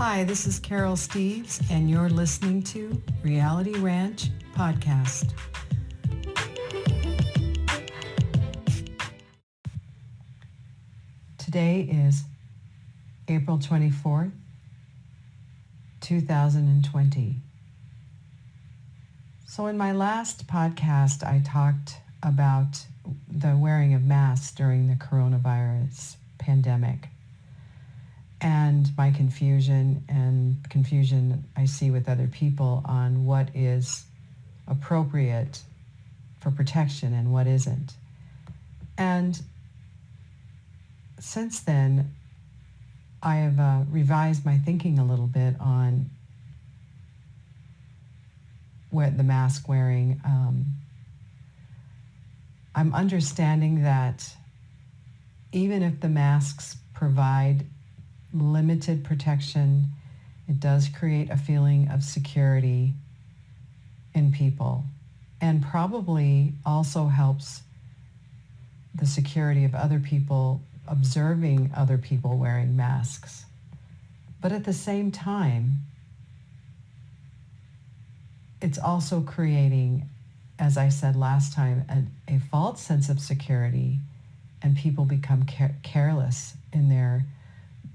Hi, this is Carol Steves, and you're listening to Reality Ranch Podcast. Today is April 24th, 2020. So in my last podcast, I talked about the wearing of masks during the coronavirus pandemic and my confusion I see with other people on what is appropriate for protection and what isn't. And since then, I have revised my thinking a little bit on what the mask wearing. I'm understanding that even if the masks provide limited protection, it does create a feeling of security in people and probably also helps the security of other people observing other people wearing masks. But at the same time, it's also creating, as I said last time, a false sense of security, and people become careless in their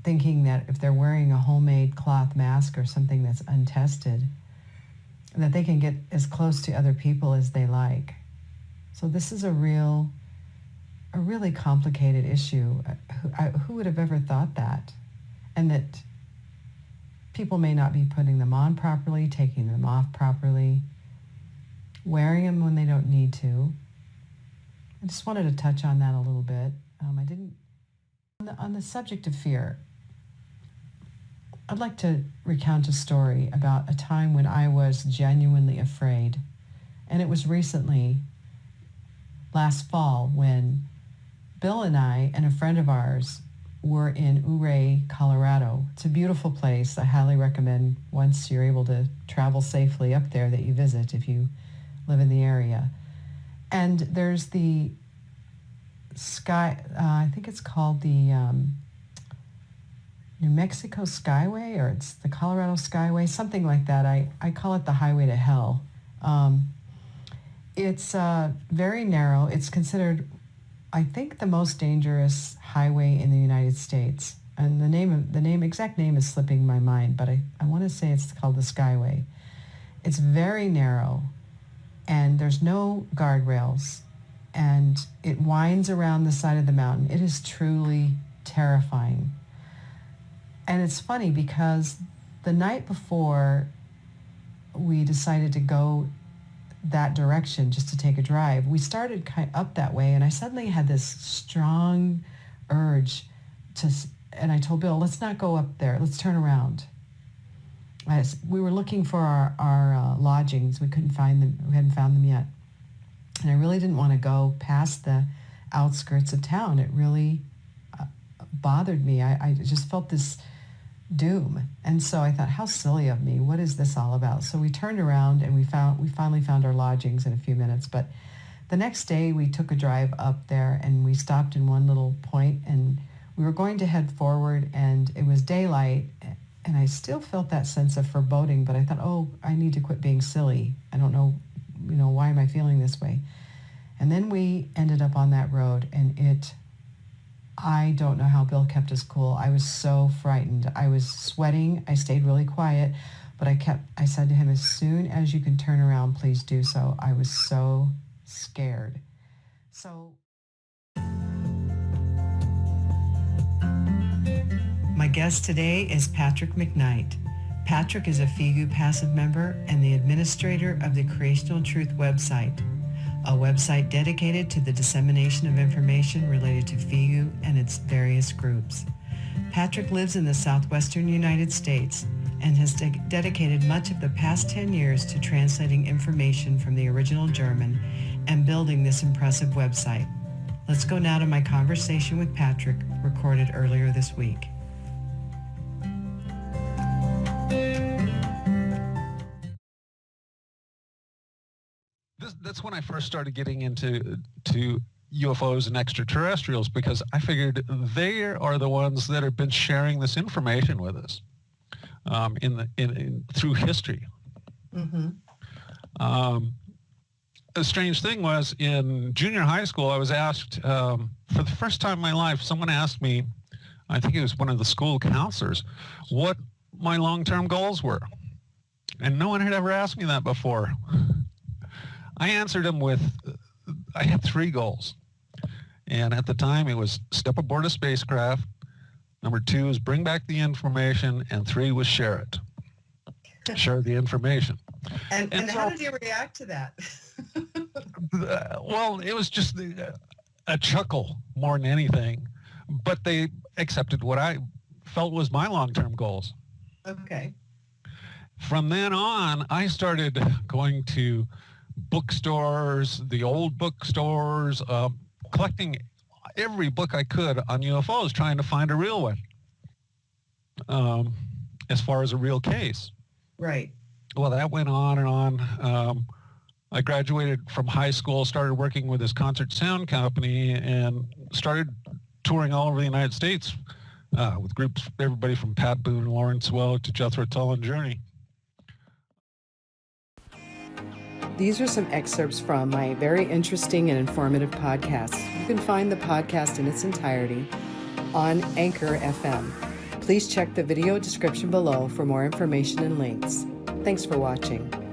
thinking that if they're wearing a homemade cloth mask or something that's untested, that they can get as close to other people as they like. So this is a really complicated issue. Who would have ever thought that? And that people may not be putting them on properly, taking them off properly, wearing them when they don't need to. I just wanted to touch on that a little bit. On the subject of fear, I'd like to recount a story about a time when I was genuinely afraid. And it was recently, last fall, when Bill and I and a friend of ours were in Ouray, Colorado. It's a beautiful place. I highly recommend, once you're able to travel safely up there, that you visit if you live in the area. And there's the I think it's called the New Mexico Skyway, or it's the Colorado Skyway, something like that. I call it the highway to hell. It's very narrow. It's considered, I think, the most dangerous highway in the United States. And the exact name is slipping my mind, but I want to say it's called the Skyway. It's very narrow, and there's no guardrails, and it winds around the side of the mountain. It is truly terrifying. And it's funny because the night before we decided to go that direction just to take a drive, we started kind of up that way, and I suddenly had this strong urge and I told Bill, let's not go up there, let's turn around. We were looking for our lodgings. We couldn't find them. We hadn't found them yet. And I really didn't want to go past the outskirts of town. It really bothered me. I just felt this doom. And so I thought, how silly of me. What is this all about? So we turned around and we finally found our lodgings in a few minutes. But the next day we took a drive up there and we stopped in one little point, and we were going to head forward, and it was daylight, and I still felt that sense of foreboding, but I thought, oh, I need to quit being silly. I don't know, why am I feeling this way? And then we ended up on that road, and I don't know how Bill kept us cool. I was so frightened. I was sweating. I stayed really quiet, but I said to him, as soon as you can turn around, please do so. I was so scared. So my guest today is Patrick McKnight. Patrick is a FIGU passive member and the administrator of the Creational Truth website, a website dedicated to the dissemination of information related to FIGU and its various groups. Patrick lives in the southwestern United States and has dedicated much of the past 10 years to translating information from the original German and building this impressive website. Let's go now to my conversation with Patrick, recorded earlier this week. That's when I first started getting into UFOs and extraterrestrials, because I figured they are the ones that have been sharing this information with us. through history. Mm-hmm. The strange thing was in junior high school, I was asked, for the first time in my life, someone asked me, I think it was one of the school counselors, what my long-term goals were. And no one had ever asked me that before. I answered them with, I had 3 goals. And at the time, it was step aboard a spacecraft. Number 2 is bring back the information. And 3 was share it. Share the information. And so, how did you react to that? Well, it was just a chuckle more than anything. But they accepted what I felt was my long-term goals. Okay. From then on, I started going to bookstores, the old bookstores, collecting every book I could on UFOs, trying to find a real one, as far as a real case. Right. Well, that went on and on. I graduated from high school, started working with this concert sound company, and started touring all over the United States with groups, everybody from Pat Boone, Lawrence Welk to Jethro Tull and Journey. These are some excerpts from my very interesting and informative podcast. You can find the podcast in its entirety on Anchor FM. Please check the video description below for more information and links. Thanks for watching.